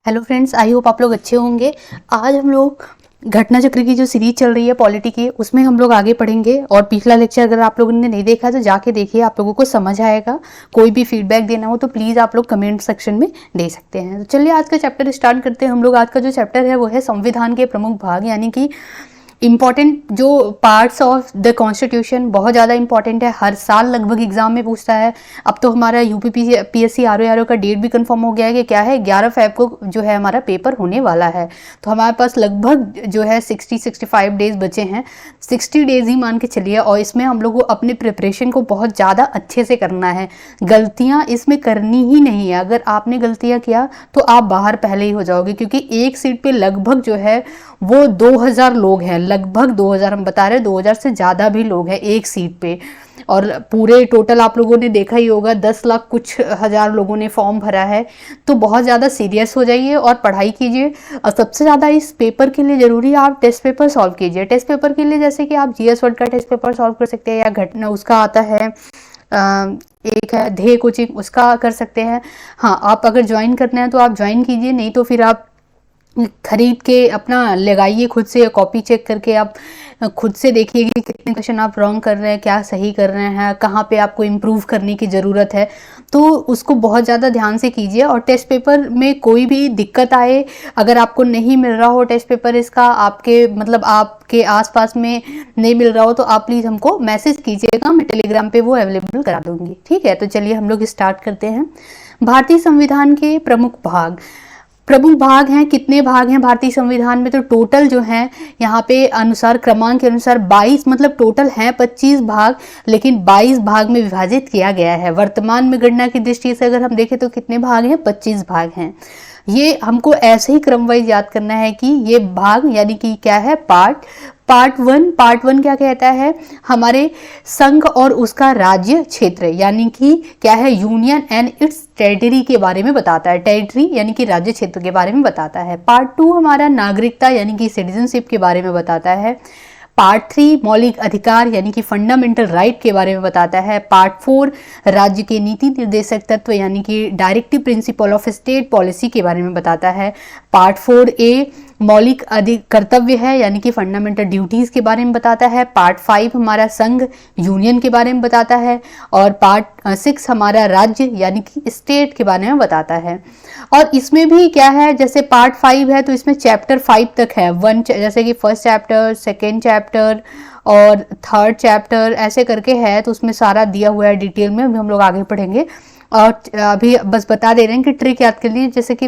Hello friends, I hope आप लोग अच्छे होंगे। आज हम लोग घटना चक्र की जो सीरीज चल रही है पॉलिटी की, उसमें हम लोग आगे पढ़ेंगे। और पिछला लेक्चर अगर आप लोगों ने नहीं देखा तो जाके देखिए, आप लोगों को समझ आएगा। कोई भी फीडबैक देना हो तो प्लीज़ आप लोग कमेंट सेक्शन में दे सकते हैं। तो चलिए आज का चैप्टर स्टार्ट करते हैं हम लोग। आज का जो चैप्टर है वो है संविधान के प्रमुख भाग, यानी कि इम्पॉर्टेंट जो पार्ट्स ऑफ द कॉन्स्टिट्यूशन। बहुत ज़्यादा इंपॉर्टेंट है, हर साल लगभग एग्जाम में पूछता है। अब तो हमारा यूपीपीएससी आरओ का डेट भी कंफर्म हो गया है कि क्या है, 11 फेब को जो है हमारा पेपर होने वाला है। तो हमारे पास लगभग जो है 65 डेज बचे हैं। 60 डेज ही मान के चलिए, और इसमें हम लोग को अपने प्रिपरेशन को बहुत ज़्यादा अच्छे से करना है। गलतियाँ इसमें करनी ही नहीं है। अगर आपने गलतियाँ किया तो आप बाहर पहले ही हो जाओगे, क्योंकि एक सीट पे लगभग जो है वो 2000 लोग हैं। लगभग 2000 हम बता रहे हैं, 2000 से ज़्यादा भी लोग हैं एक सीट पे। और पूरे टोटल आप लोगों ने देखा ही होगा, 10 लाख कुछ हज़ार लोगों ने फॉर्म भरा है। तो बहुत ज़्यादा सीरियस हो जाइए और पढ़ाई कीजिए। और सबसे ज़्यादा इस पेपर के लिए ज़रूरी है आप टेस्ट पेपर सॉल्व कीजिए। टेस्ट पेपर के लिए जैसे कि आप जीएस वर्ड का टेस्ट पेपर सॉल्व कर सकते हैं, या घटना उसका आता है एक है ध्येय कोचिंग, उसका कर सकते हैं। हाँ, आप अगर ज्वाइन करना है तो आप ज्वाइन कीजिए, नहीं तो फिर आप खरीद के अपना लगाइए खुद से, कॉपी चेक करके आप खुद से देखिए कि कितने क्वेश्चन आप रॉन्ग कर रहे हैं, क्या सही कर रहे हैं, कहाँ पे आपको इम्प्रूव करने की ज़रूरत है। तो उसको बहुत ज़्यादा ध्यान से कीजिए। और टेस्ट पेपर में कोई भी दिक्कत आए, अगर आपको नहीं मिल रहा हो टेस्ट पेपर इसका, आपके मतलब आपके आसपास में नहीं मिल रहा हो, तो आप प्लीज़ हमको मैसेज कीजिएगा, मैं टेलीग्राम पे वो अवेलेबल करा दूँगी। ठीक है, तो चलिए हम लोग स्टार्ट करते हैं। भारतीय संविधान के प्रमुख भाग हैं। कितने भाग हैं भारतीय संविधान में? तो टोटल जो हैं यहाँ पे अनुसार क्रमांक के अनुसार 22, मतलब टोटल हैं 25 भाग, लेकिन 22 भाग में विभाजित किया गया है। वर्तमान में गणना की दृष्टि से अगर हम देखें तो कितने भाग हैं? 25 भाग हैं। ये हमको ऐसे ही क्रम वाइज याद करना है कि ये भाग यानी कि क्या है, पार्ट वन क्या कहता है? हमारे संघ और उसका राज्य क्षेत्र, यानी कि क्या है, यूनियन एंड इट्स टेरिटरी के बारे में बताता है। टेरिटरी यानी कि राज्य क्षेत्र के बारे में बताता है। पार्ट 2 हमारा नागरिकता यानी कि सिटीजनशिप के बारे में बताता है। पार्ट 3 मौलिक अधिकार यानी कि फंडामेंटल राइट के बारे में बताता है। पार्ट 4 राज्य के नीति निर्देशक तत्व यानी कि directive principle of state policy के बारे में बताता है। पार्ट 4A मौलिक कर्तव्य है यानी कि फंडामेंटल ड्यूटीज के बारे में बताता है। पार्ट 5 हमारा संघ यूनियन के बारे में बताता है। और पार्ट 6 हमारा राज्य यानी कि स्टेट के बारे में बताता है। और इसमें भी क्या है, जैसे पार्ट 5 है तो इसमें चैप्टर 5 तक है। जैसे कि फर्स्ट चैप्टर, सेकेंड चैप्टर और थर्ड चैप्टर ऐसे करके है, तो उसमें सारा दिया हुआ है डिटेल में। अभी हम लोग आगे पढ़ेंगे। और अभी बस बता दे रहे हैं कि ट्रिक याद कर लीजिए। जैसे कि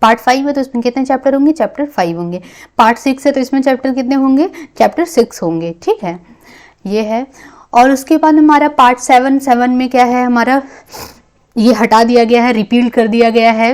पार्ट 5 है तो इसमें कितने चैप्टर होंगे? चैप्टर 5 होंगे। पार्ट 6 है तो इसमें चैप्टर कितने होंगे? चैप्टर 6 होंगे। ठीक है, ये है। और उसके बाद हमारा पार्ट 7 में क्या है हमारा, ये हटा दिया गया है, रिपील कर दिया गया है।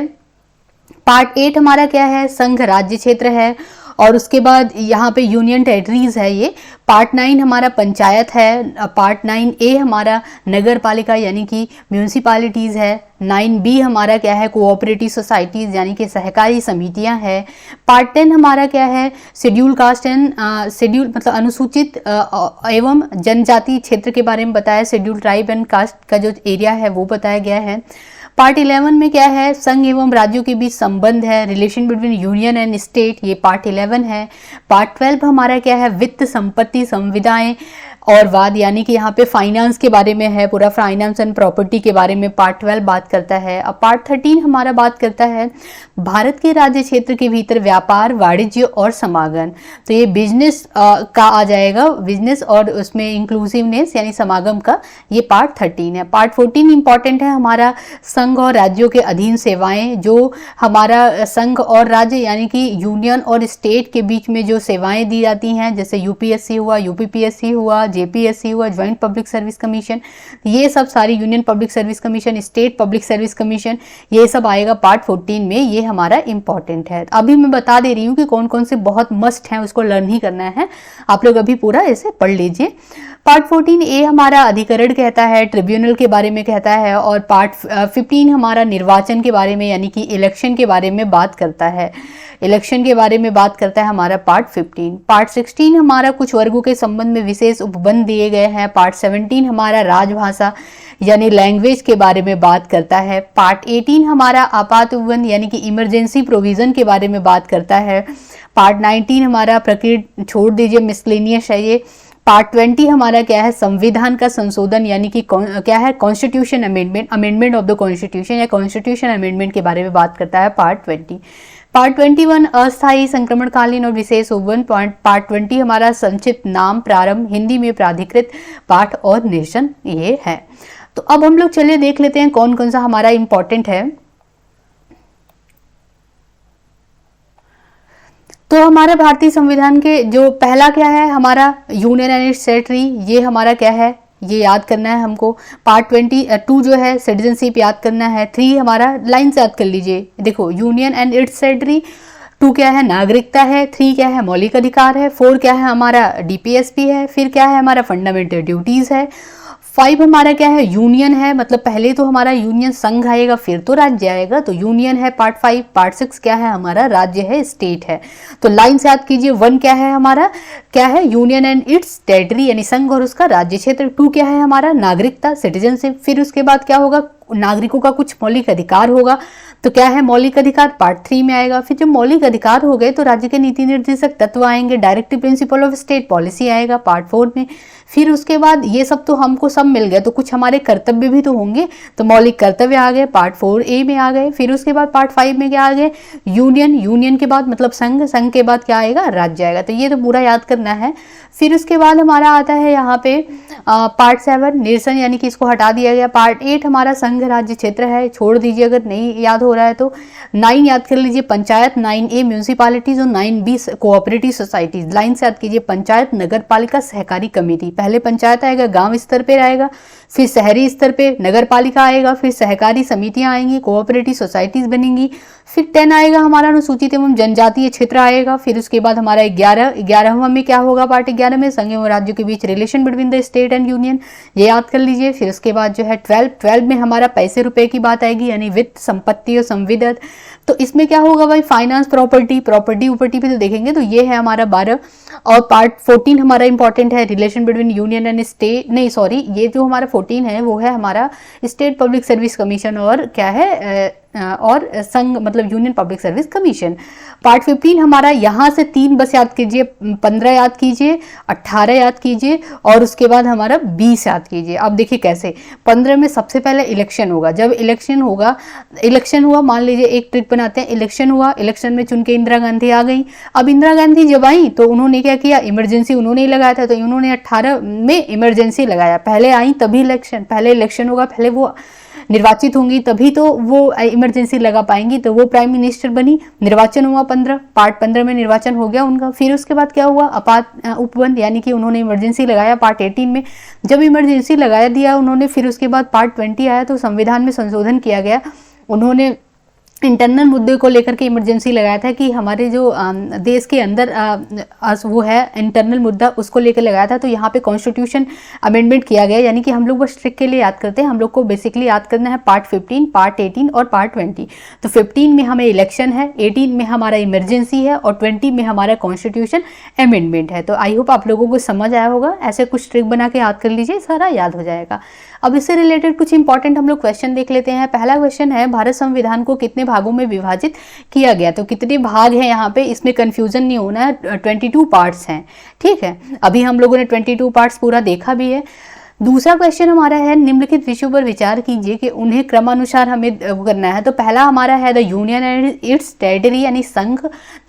पार्ट 8 हमारा क्या है? संघ राज्य क्षेत्र है। और उसके बाद यहाँ पे यूनियन टेरिटरीज है ये। पार्ट 9 हमारा पंचायत है। पार्ट 9A हमारा नगर पालिका यानी कि म्यूनिसिपालिटीज़ है। 9B हमारा क्या है? कोऑपरेटिव सोसाइटीज़ यानी कि सहकारी समितियाँ हैं। पार्ट 10 हमारा क्या है? शेड्यूल कास्ट एंड शेड्यूल मतलब अनुसूचित एवं जनजाति क्षेत्र के बारे में बताया। शेड्यूल ट्राइब एंड कास्ट का जो एरिया है वो बताया गया है। पार्ट 11 में क्या है? संघ एवं राज्यों के बीच संबंध है, relation between union and state, ये पार्ट 11 है। पार्ट 12 हमारा क्या है? वित्त, संपत्ति, संविदाएं और वाद, यानी कि यहाँ पे फाइनेंस के बारे में है, पूरा फाइनेंस एंड प्रॉपर्टी के बारे में पार्ट 12 बात करता है। अब पार्ट 13 हमारा बात करता है भारत के राज्य क्षेत्र के भीतर व्यापार, वाणिज्य और समागम। तो ये बिजनेस का आ जाएगा, बिजनेस और उसमें इंक्लूसिवनेस यानी समागम का, ये पार्ट 13 है। पार्ट 14 इंपॉर्टेंट है हमारा संघ और राज्यों के अधीन सेवाएं। जो हमारा संघ और राज्य यानी कि यूनियन और स्टेट के बीच में जो सेवाएं दी जाती हैं, जैसे यूपीएससी हुआ, यूपीपीएससी हुआ, जेपीएससी हुआ, ज्वाइंट पब्लिक सर्विस कमीशन, ये सब सारी, union public service commission, state public service commission, ये सब आएगा पार्ट 14 में। ये हमारा इंपॉर्टेंट है। अभी मैं बता दे रही हूँ कि कौन कौन से बहुत मस्ट हैं, उसको लर्न ही करना है। आप लोग अभी पूरा ऐसे पढ़ लीजिए। पार्ट 14A हमारा अधिकरण कहता है, ट्रिब्यूनल के बारे में कहता है, और पार्ट 15 हमारा निर्वाचन के बारे में यानी कि इलेक्शन के बारे में बात करता है। इलेक्शन के बारे में बात करता है हमारा पार्ट 15। पार्ट 16 हमारा कुछ वर्गों के संबंध में विशेष उपबंध दिए गए हैं। पार्ट 17 हमारा राजभाषा यानी लैंग्वेज के बारे में बात करता है। पार्ट 18 हमारा आपात उपबंध यानी कि इमरजेंसी प्रोविजन के बारे में बात करता है। पार्ट 19 हमारा प्रकृति छोड़ दीजिए, मिसलेनियस है ये। पार्ट 20 हमारा क्या है, संविधान का संशोधन यानी कि क्या है, constitution amendment, amendment of the constitution या कॉन्स्टिट्यूशन अमेंडमेंट के बारे में बात करता है पार्ट 20। पार्ट 21 अस्थायी संक्रमणकालीन और विशेष उपबंध। पार्ट 20 हमारा संक्षिप्त नाम, प्रारंभ, हिंदी में प्राधिकृत पाठ और निरसन ये है। तो अब हम लोग चलिए देख लेते हैं कौन कौन सा हमारा इंपॉर्टेंट है। तो हमारा भारतीय संविधान के जो पहला क्या है हमारा यूनियन एंड इट्स टेरिटरी, ये हमारा क्या है, ये याद करना है हमको। पार्ट 22 जो है सिटीजनशिप याद करना है। 3 हमारा लाइन से याद कर लीजिए, देखो यूनियन एंड इट्स टेरिटरी। 2 क्या है, नागरिकता है। 3 क्या है, मौलिक अधिकार है। 4 क्या है हमारा, डीपीएसपी है। फिर क्या है हमारा, फंडामेंटल ड्यूटीज है। 5 हमारा क्या है, यूनियन है, मतलब पहले तो हमारा यूनियन संघ आएगा फिर तो राज्य आएगा, तो यूनियन है पार्ट 5। पार्ट 6 क्या है हमारा, राज्य है, स्टेट है। तो लाइन से याद कीजिए, 1 क्या है हमारा, क्या है, यूनियन एंड इट्स टेरिटरी यानी संघ और उसका राज्य क्षेत्र। 2 क्या है हमारा, नागरिकता, सिटीजनशिप। फिर उसके बाद क्या होगा, नागरिकों का कुछ मौलिक अधिकार होगा, तो क्या है मौलिक अधिकार, पार्ट 3 में आएगा। फिर जब मौलिक अधिकार हो गए तो राज्य के नीति निर्देशक तत्व आएंगे, directive principle of state policy आएगा पार्ट 4 में। फिर उसके बाद ये सब तो हमको सब मिल गया, तो कुछ हमारे कर्तव्य भी तो होंगे, तो मौलिक कर्तव्य आ गए, पार्ट 4A में आ गए। फिर उसके बाद पार्ट 5 में क्या आ गए, यूनियन, यूनियन के बाद मतलब संघ, संघ के बाद क्या आएगा, राज्य आएगा। तो ये तो पूरा याद करना है। फिर उसके बाद हमारा आता है यहाँ पे पार्ट 7 निरसन यानी कि इसको हटा दिया गया। पार्ट 8 हमारा संघ राज्य क्षेत्र है, छोड़ दीजिए अगर नहीं याद हो रहा है तो। 9 याद कर लीजिए, पंचायत। 9A म्यूनिसिपैलिटीज और 9B कोऑपरेटिव सोसाइटीज। लाइन से याद कीजिए, पंचायत, नगर पालिका, सहकारी कमेटी। पहले पंचायत आएगा, गांव स्तर पे आएगा, फिर शहरी स्तर पे नगर पालिका आएगा, फिर सहकारी समितियां आएंगी, कोऑपरेटिव सोसाइटीज बनेंगी। फिर 10 आएगा हमारा अनुसूचित एवं जनजातीय क्षेत्र आएगा। फिर उसके बाद हमारा 11वां में क्या होगा, पार्ट 11 में संघ एवं राज्यों के बीच relation between the state and union, ये याद कर लीजिए। फिर उसके बाद जो है 12 में हमारा पैसे रुपए की बात आएगी यानी वित्त, संपत्ति और संविदत। तो इसमें क्या होगा भाई, फाइनेंस, प्रॉपर्टी ऊपर्टी पे तो देखेंगे, तो ये है हमारा 12। और पार्ट 14 हमारा इंपॉर्टेंट है, relation between union and state, नहीं सॉरी, ये जो हमारा 14 है वो है हमारा स्टेट पब्लिक सर्विस कमीशन और क्या है और संघ मतलब union public service commission. Part 15 हमारा यहाँ से 3 बस याद कीजिए, 15 याद कीजिए, 18 याद कीजिए और उसके बाद हमारा 20 याद कीजिए। अब देखिए कैसे, 15 में सबसे पहले इलेक्शन होगा। जब इलेक्शन होगा, इलेक्शन हुआ, मान लीजिए एक ट्रिक बनाते हैं, इलेक्शन हुआ, इलेक्शन में चुन के इंदिरा गांधी आ गई। अब इंदिरा गांधी जब आई तो उन्होंने क्या किया, इमरजेंसी उन्होंने ही लगाया था, तो उन्होंने 18 में इमरजेंसी लगाया। पहले आई तभी इलेक्शन, पहले इलेक्शन होगा, पहले वो निर्वाचित होंगी तभी तो वो इमरजेंसी लगा पाएंगी, तो वो प्राइम मिनिस्टर बनी। निर्वाचन हुआ 15, पार्ट 15 में निर्वाचन हो गया उनका। फिर उसके बाद क्या हुआ, आपात उपबंध यानी कि उन्होंने इमरजेंसी लगाया पार्ट 18 में। जब इमरजेंसी लगाया दिया उन्होंने, फिर उसके बाद पार्ट 20 आया तो संविधान में संशोधन किया गया। उन्होंने इंटरनल मुद्दे को लेकर के इमरजेंसी लगाया था कि हमारे जो देश के अंदर वो है इंटरनल मुद्दा, उसको लेकर लगाया था। तो यहाँ पे कॉन्स्टिट्यूशन अमेंडमेंट किया गया, यानी कि हम लोग बस ट्रिक के लिए याद करते हैं, हम लोग को बेसिकली याद करना है पार्ट 15, पार्ट 18 और पार्ट 20। तो 15 में हमें इलेक्शन है, 18 में हमारा इमरजेंसी है और 20 में हमारा कॉन्स्टिट्यूशन अमेंडमेंट है। तो आई होप आप लोगों को समझ आया होगा। ऐसे कुछ ट्रिक बना के याद कर लीजिए, सारा याद हो जाएगा। अब इससे रिलेटेड कुछ इंपॉर्टेंट हम लोग क्वेश्चन देख लेते हैं। पहला क्वेश्चन है, भारत संविधान को कितने भागों में विभाजित किया गया? तो कितने भाग हैं यहाँ पे, इसमें कंफ्यूजन नहीं होना है, 22 पार्ट्स हैं, ठीक है। अभी हम लोगों ने 22 पार्ट्स पूरा देखा भी है। दूसरा क्वेश्चन हमारा है, निम्नलिखित विषयों पर विचार कीजिए कि उन्हें क्रमानुसार हमें करना है। तो पहला हमारा है the union and it's territory यानी संघ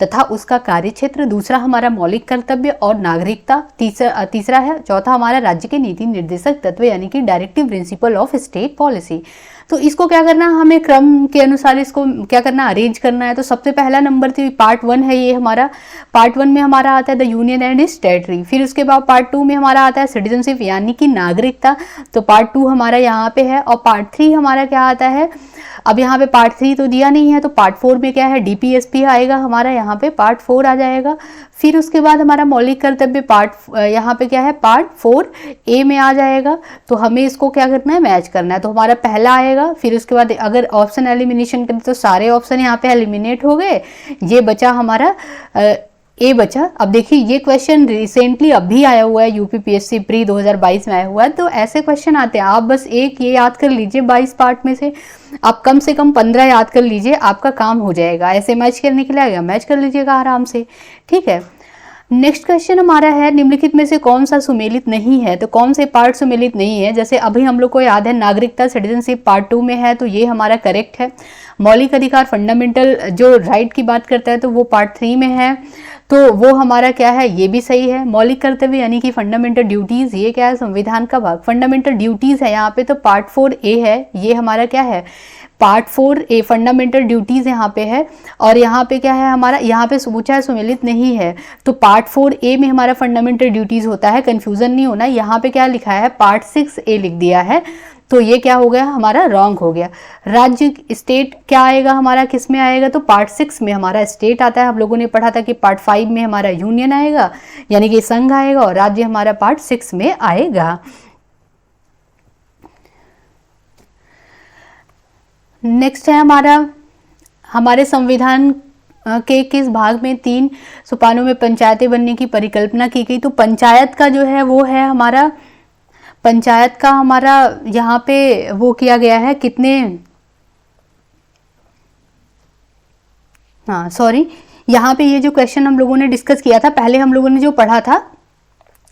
तथा उसका कार्यक्षेत्र। दूसरा हमारा मौलिक कर्तव्य और नागरिकता। तीसरा है, चौथा हमारा राज्य के नीति निर्देशक तत्व यानी कि directive principle of state policy. तो इसको क्या करना है, हमें क्रम के अनुसार इसको क्या करना, अरेंज करना है। तो सबसे पहला नंबर तो पार्ट 1 है ये हमारा। पार्ट 1 में हमारा आता है the union and it's territory. फिर उसके बाद पार्ट 2 में हमारा आता है सिटीजनशिप यानी कि नागरिकता। तो पार्ट 2 हमारा यहाँ पे है। और पार्ट 3 हमारा क्या आता है, अब यहाँ पे पार्ट 3 तो दिया नहीं है, तो पार्ट 4 में क्या है, डीपीएसपी आएगा हमारा, यहाँ पे पार्ट 4 आ जाएगा। फिर उसके बाद हमारा मौलिक कर्तव्य यहाँ पे क्या है, पार्ट 4A में आ जाएगा। तो हमें इसको क्या करना है, मैच करना है। तो हमारा पहला आएगा, फिर उसके बाद अगर ऑप्शन एलिमिनेशन करें तो सारे ऑप्शन यहाँ पे एलिमिनेट हो गए, ये बचा हमारा ए बचा। अब देखिए ये क्वेश्चन रिसेंटली अभी आया हुआ है, यूपीपीएससी प्री 2022 में आया हुआ है, तो ऐसे क्वेश्चन आते हैं। आप बस एक ये याद कर लीजिए, 22 पार्ट में से आप कम से कम 15 याद कर लीजिए, आपका काम हो जाएगा। ऐसे मैच करने के लिए आएगा, मैच कर लीजिएगा आराम से, ठीक है। नेक्स्ट क्वेश्चन हमारा है, निम्नलिखित में से कौन सा सुमेलित नहीं है। तो कौन से पार्ट सुमेलित नहीं है, जैसे अभी हम लोग को याद है नागरिकता सिटीजनशिप पार्ट 2 में है, तो ये हमारा करेक्ट है। मौलिक अधिकार फंडामेंटल जो राइट की बात करता है तो वो पार्ट 3 में है, तो वो हमारा क्या है, ये भी सही है। मौलिक कर्तव्य यानी कि फंडामेंटल ड्यूटीज, ये क्या है, संविधान का भाग। फंडामेंटल ड्यूटीज है यहाँ पे, तो पार्ट 4A है, ये हमारा क्या है, पार्ट 4A फंडामेंटल ड्यूटीज यहाँ पे है। और यहाँ पे क्या है हमारा, यहाँ पे पूछा है सुमेलित नहीं है, तो पार्ट 4A में हमारा फंडामेंटल ड्यूटीज होता है, कंफ्यूजन नहीं होना। यहाँ पे क्या लिखा है, पार्ट 6A लिख दिया है, तो ये क्या हो गया हमारा, रॉन्ग हो गया। राज्य स्टेट क्या आएगा हमारा, किस में आएगा, तो पार्ट 6 में हमारा स्टेट आता है। हम लोगों ने पढ़ा था कि पार्ट 5 में हमारा यूनियन आएगा, यानी कि संघ आएगा, और राज्य हमारा पार्ट 6 में आएगा। नेक्स्ट है हमारे संविधान के किस भाग में 3 सोपानों में पंचायतें बनने की परिकल्पना की गई। तो पंचायत का जो है वो है हमारा, पंचायत का हमारा यहाँ पे वो किया गया है कितने, हाँ सॉरी, यहाँ पे ये जो क्वेश्चन हम लोगों ने डिस्कस किया था, पहले हम लोगों ने जो पढ़ा था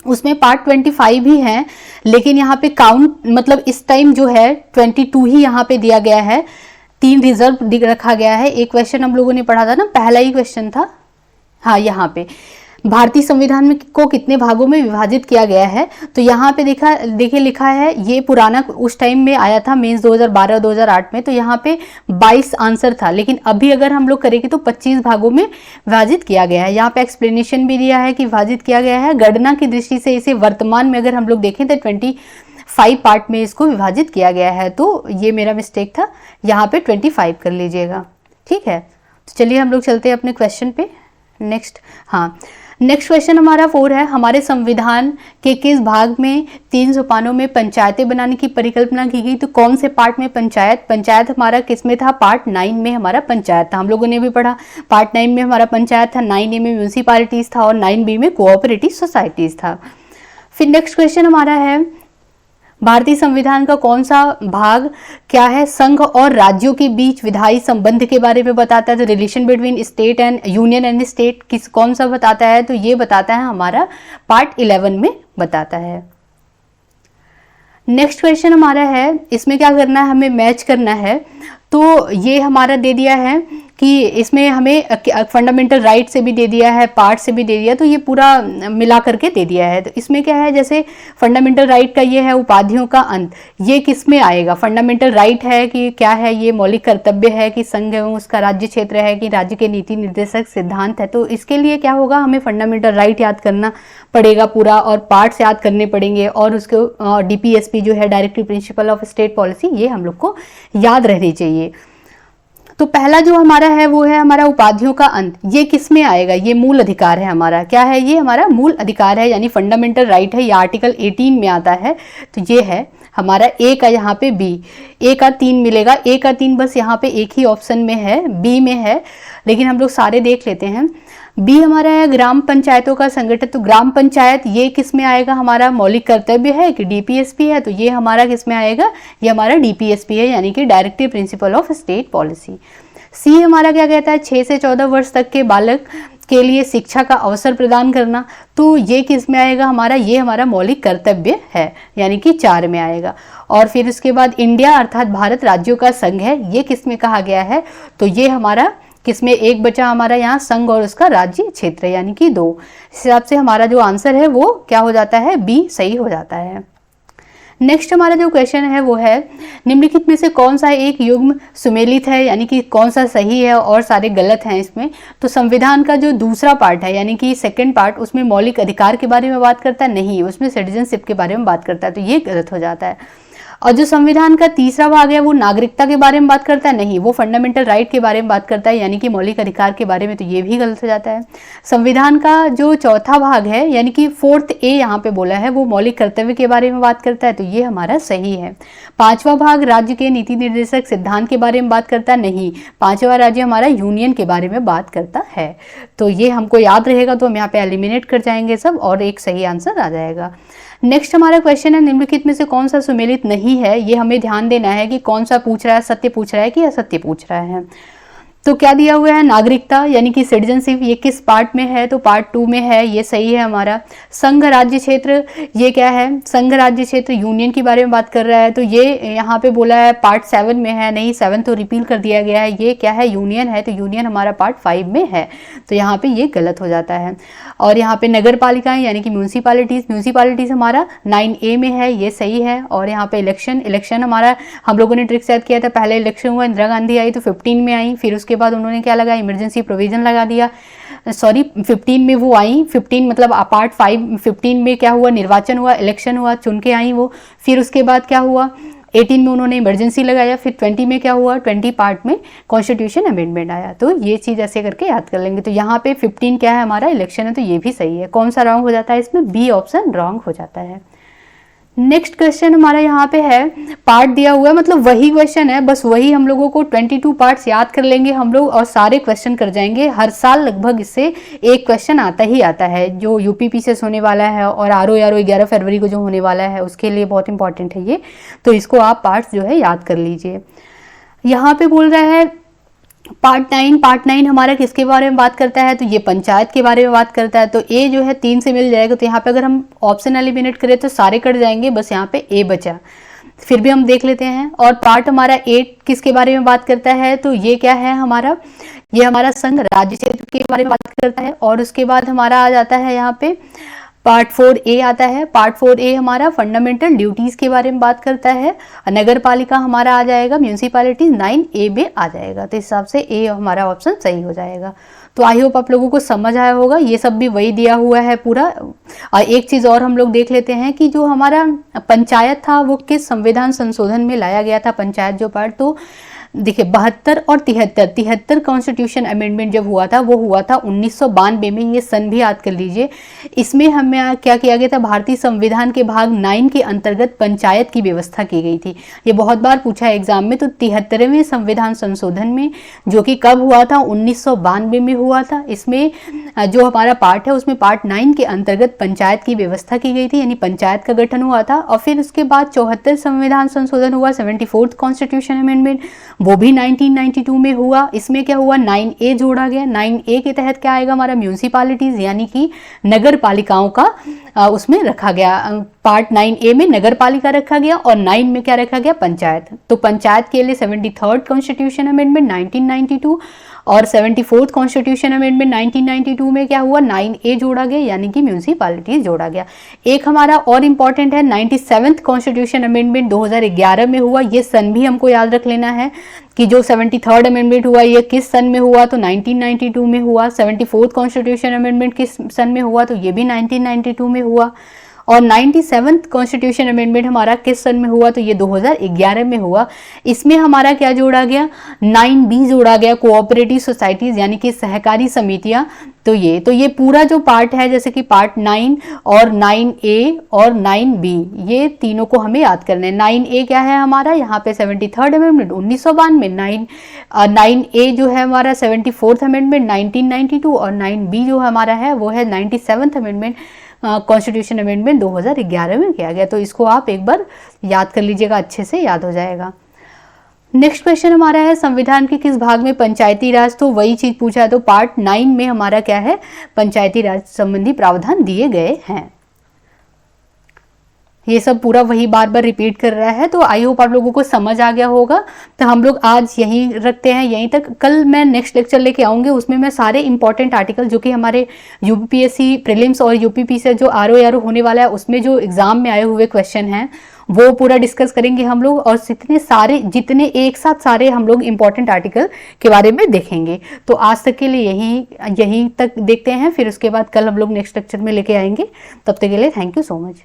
उसमें पार्ट 25 ही है, लेकिन यहाँ पे काउंट मतलब इस टाइम जो है 22 ही यहाँ पे दिया गया है, 3 रिजर्व रखा गया है। एक क्वेश्चन हम लोगों ने पढ़ा था ना, पहला ही क्वेश्चन था, हाँ यहाँ पे भारतीय संविधान में को कितने भागों में विभाजित किया गया है। तो यहाँ पे देखिए लिखा है, ये पुराना उस टाइम में आया था मेंस 2012-2008 में, तो यहाँ पे 22 आंसर था, लेकिन अभी अगर हम लोग करेंगे तो 25 भागों में विभाजित किया गया है। यहाँ पे एक्सप्लेनेशन भी दिया है कि विभाजित किया गया है। गणना की दृष्टि से इसे वर्तमान में अगर हम लोग देखें तो 25 पार्ट में इसको विभाजित किया गया है, तो ये मेरा मिस्टेक था, यहाँ पे 25 कर लीजिएगा, ठीक है। तो चलिए हम लोग चलते हैं अपने क्वेश्चन पे। नेक्स्ट, हाँ नेक्स्ट क्वेश्चन हमारा 4 है, हमारे संविधान के किस भाग में 3 सोपानों में पंचायतें बनाने की परिकल्पना की गई। तो कौन से पार्ट में पंचायत हमारा किस में था, पार्ट 9 में हमारा पंचायत था। हम लोगों ने भी पढ़ा, पार्ट 9 में हमारा पंचायत था, 9A में म्यूनिसिपैलिटीज था और 9B में कोऑपरेटिव सोसाइटीज था। फिर नेक्स्ट क्वेश्चन हमारा है, भारतीय संविधान का कौन सा भाग क्या है, संघ और राज्यों के बीच विधायी संबंध के बारे में बताता है। तो relation between state and union and state कौन सा बताता है, तो ये बताता है हमारा पार्ट 11 में बताता है। नेक्स्ट क्वेश्चन हमारा है, इसमें क्या करना है, हमें मैच करना है। तो ये हमारा दे दिया है कि इसमें हमें फंडामेंटल राइट से भी दे दिया है, पार्ट से भी दे दिया, तो ये पूरा मिला करके दे दिया है। तो इसमें क्या है, जैसे फंडामेंटल राइट का ये है उपाधियों का अंत, ये किस में आएगा, फंडामेंटल राइट है कि क्या है, ये मौलिक कर्तव्य है कि संघ एवं उसका राज्य क्षेत्र है कि राज्य के नीति निर्देशक सिद्धांत है। तो इसके लिए क्या होगा, हमें फंडामेंटल राइट याद करना पड़ेगा पूरा, और पार्ट्स याद करने पड़ेंगे, और उसके डीपीएसपी जो है directive principle of state policy, ये हम लोग को याद रहनी चाहिए। तो पहला जो हमारा है वो है हमारा उपाधियों का अंत, ये किस में आएगा, ये मूल अधिकार है हमारा, क्या है, ये हमारा मूल अधिकार है यानी फंडामेंटल राइट है, ये आर्टिकल 18 में आता है। तो ये है हमारा ए का, यहाँ पे बी, ए का 3 मिलेगा, ए का 3 बस यहाँ पे एक ही ऑप्शन में है, बी में है, लेकिन हम लोग सारे देख लेते हैं। बी हमारा है ग्राम पंचायतों का संगठन, तो ग्राम पंचायत ये किस में आएगा, हमारा मौलिक कर्तव्य है कि डीपीएसपी है, तो ये हमारा किस में आएगा, ये हमारा डीपीएसपी है यानी कि directive principle of state policy. सी हमारा क्या कहता है, 6 से 14 वर्ष तक के बालक के लिए शिक्षा का अवसर प्रदान करना, तो ये किस में आएगा हमारा, ये हमारा मौलिक कर्तव्य है यानी कि 4 में आएगा। और फिर उसके बाद इंडिया अर्थात भारत राज्यों का संघ है, ये किस में कहा गया है, तो ये हमारा किसमें एक बचा हमारा यहाँ संघ और उसका राज्य क्षेत्र यानी कि 2। इस हिसाब से हमारा जो आंसर है वो क्या हो जाता है, बी सही हो जाता है। नेक्स्ट हमारा जो क्वेश्चन है वो है, निम्नलिखित में से कौन सा एक युग्म सुमेलित है यानी कि कौन सा सही है और सारे गलत हैं इसमें। तो संविधान का जो दूसरा पार्ट है यानी कि सेकंड पार्ट, उसमें मौलिक अधिकार के बारे में बात करता है, नहीं उसमें सिटीजनशिप के बारे में बात करता है, तो ये गलत हो जाता है। और जो संविधान का तीसरा भाग है वो नागरिकता के बारे में बात करता है, नहीं, वो फंडामेंटल राइट के बारे में बात करता है, यानी कि मौलिक अधिकार के बारे में, तो ये भी गलत हो जाता है। संविधान का जो चौथा भाग है यानी कि 4th A यहाँ पे बोला है, वो मौलिक कर्तव्य के बारे में बात करता है, तो ये हमारा सही है। पांचवा भाग राज्य के नीति निर्देशक सिद्धांत के बारे में बात करता है, नहीं, पांचवा राज्य हमारा यूनियन के बारे में बात करता है, तो ये हमको याद रहेगा, तो हम यहाँ पे एलिमिनेट कर जाएंगे सब और एक सही आंसर आ जाएगा। नेक्स्ट हमारा क्वेश्चन है, निम्नलिखित में से कौन सा सुमेलित नहीं है, ये हमें ध्यान देना है कि कौन सा पूछ रहा है, सत्य पूछ रहा है कि असत्य पूछ रहा है। तो क्या दिया हुआ है, नागरिकता यानी कि सिटीजनशिप, ये किस पार्ट में है, तो पार्ट 2 में है, ये सही है हमारा। संघ राज्य क्षेत्र, ये क्या है, संघ राज्य क्षेत्र यूनियन के बारे में बात कर रहा है, तो ये यहाँ पे बोला है पार्ट 7 में है, नहीं 7 तो रिपील कर दिया गया है, ये क्या है, यूनियन है, तो यूनियन हमारा पार्ट 5 में है, तो यहाँ पे ये गलत हो जाता है। और यहाँ पे नगर पालिकाएं यानी कि म्यूनसिपालिटीज हमारा 9A में है, ये सही है। और यहाँ पे इलेक्शन हमारा हम लोगों ने ट्रिक याद किया था, पहले इलेक्शन हुआ, इंदिरा गांधी आई तो 15 में आई, फिर उसके बाद उन्होंने क्या लगा, इमरजेंसी प्रोविजन लगा दिया, सॉरी 15 में वो आई, 15 मतलब पार्ट 5, 15 में क्या हुआ, निर्वाचन हुआ, इलेक्शन हुआ, चुन के आई वो, फिर उसके बाद क्या हुआ, 18 में उन्होंने इमरजेंसी लगाया, फिर 20 में क्या हुआ, 20 पार्ट में कॉन्स्टिट्यूशन अमेंडमेंट आया, तो ये चीज़ ऐसे करके याद कर लेंगे। तो यहाँ पे 15 क्या है हमारा, इलेक्शन है, तो ये भी सही है। कौन सा रॉन्ग हो जाता है इसमें, बी ऑप्शन रॉन्ग हो जाता है। नेक्स्ट क्वेश्चन हमारा यहाँ पे है, पार्ट दिया हुआ है, मतलब वही क्वेश्चन है, बस वही हम लोगों को 22 पार्ट्स याद कर लेंगे हम लोग और सारे क्वेश्चन कर जाएंगे। हर साल लगभग इससे एक क्वेश्चन आता ही आता है, जो यूपीपीसीएस होने वाला है और आरओ 11 फरवरी को जो होने वाला है उसके लिए बहुत इंपॉर्टेंट है ये, तो इसको आप पार्ट्स जो है याद कर लीजिए। यहाँ पे बोल रहा है पार्ट 9 हमारा किसके बारे में बात करता है, तो ये पंचायत के बारे में बात करता है, तो ए जो है 3 से मिल जाएगा, तो यहाँ पे अगर हम ऑप्शन एलिमिनेट करें तो सारे कट जाएंगे, बस यहाँ पे ए बचा, फिर भी हम देख लेते हैं। और पार्ट हमारा 8 किसके बारे में बात करता है, तो ये क्या है हमारा, ये हमारा संघ राज्य क्षेत्र के बारे में बात करता है। और उसके बाद हमारा आ जाता है यहाँ पे पार्ट 4A आता है, पार्ट 4A हमारा फंडामेंटल ड्यूटीज के बारे में बात करता है। नगर पालिका हमारा आ जाएगा, म्यूनसिपैलिटी 9A में आ जाएगा, तो इस हिसाब से ए हमारा ऑप्शन सही हो जाएगा। तो आई होप आप लोगों को समझ आया होगा, ये सब भी वही दिया हुआ है पूरा। और एक चीज और हम लोग देख लेते हैं कि जो हमारा पंचायत था वो किस संविधान संशोधन में लाया गया था, पंचायत जो पार्ट, तो देखिए 72 और 73 कॉन्स्टिट्यूशन अमेंडमेंट जब हुआ था वो हुआ था 1992 में, ये सन भी याद कर लीजिए। इसमें हमें क्या किया गया था, भारतीय संविधान के भाग 9 के अंतर्गत पंचायत की व्यवस्था की गई थी। ये बहुत बार पूछा है एग्जाम में, तो 73वें संविधान संशोधन में, जो कि कब हुआ था, 1992 में हुआ था। इसमें जो हमारा पार्ट है उसमें पार्ट 9 के अंतर्गत पंचायत की व्यवस्था की गई थी, यानी पंचायत का गठन हुआ था। और फिर उसके बाद 74 संविधान संशोधन हुआ, 74th कॉन्स्टिट्यूशन अमेंडमेंट, वो भी 1992 में हुआ। इसमें क्या हुआ, 9A जोड़ा गया। 9A के तहत क्या आएगा हमारा, म्यूनसिपालिटीज यानी कि नगर पालिकाओं का उसमें रखा गया। पार्ट 9A में नगर पालिका रखा गया और 9 में क्या रखा गया, पंचायत। तो पंचायत के लिए 73rd कॉन्स्टिट्यूशन अमेंडमेंट 1992 और 74th कॉन्स्टिट्यूशन अमेंडमेंट 1992 में क्या हुआ, 9A जोड़ा गया यानी कि म्यूनसिपालिटीज जोड़ा गया। एक हमारा और इंपॉर्टेंट है, 97th कॉन्स्टिट्यूशन अमेंडमेंट 2011 में हुआ। ये सन भी हमको याद रख लेना है कि जो 73rd अमेंडमेंट हुआ ये किस सन में हुआ, तो 1992 में हुआ। 74th कॉन्स्टिट्यूशन अमेंडमेंट किस सन में हुआ, तो ये भी 1992 में हुआ। और 97th कॉन्स्टिट्यूशन अमेंडमेंट हमारा किस सन में हुआ, तो ये 2011 में हुआ। इसमें हमारा क्या जोड़ा गया, 9B जोड़ा गया, कोऑपरेटिव सोसाइटीज यानी कि सहकारी समितियां। तो ये पूरा जो पार्ट है, जैसे कि पार्ट 9 और 9A और 9B, ये तीनों को हमें याद करना है। 9A क्या है हमारा, यहाँ पे 73rd अमेंडमेंट 1992, 9A जो है हमारा 74th अमेंडमेंट 1992 और 9B जो हमारा है वो है 97th अमेंडमेंट कॉन्स्टिट्यूशन अमेंडमेंट 2011 में किया गया। तो इसको आप एक बार याद कर लीजिएगा, अच्छे से याद हो जाएगा। नेक्स्ट क्वेश्चन हमारा है, संविधान के किस भाग में पंचायती राज, तो वही चीज पूछा है, तो पार्ट 9 में हमारा क्या है, पंचायती राज संबंधी प्रावधान दिए गए हैं। ये सब पूरा वही बार बार रिपीट कर रहा है, तो आई होप आप लोगों को समझ आ गया होगा। तो हम लोग आज यहीं रखते हैं, यहीं तक। कल मैं नेक्स्ट लेक्चर लेके आऊंगी, उसमें मैं सारे इंपॉर्टेंट आर्टिकल जो कि हमारे यूपीएससी प्रीलिम्स और यूपीपी से जो आरओ होने वाला है उसमें जो एग्जाम में आए हुए क्वेश्चन हैं वो पूरा डिस्कस करेंगे हम लोग, और जितने एक साथ सारे हम लोग इंपॉर्टेंट आर्टिकल के बारे में देखेंगे। तो आज तक के लिए यहीं तक देखते हैं, फिर उसके बाद कल हम लोग नेक्स्ट लेक्चर में लेके आएंगे। तब तक के लिए थैंक यू सो मच।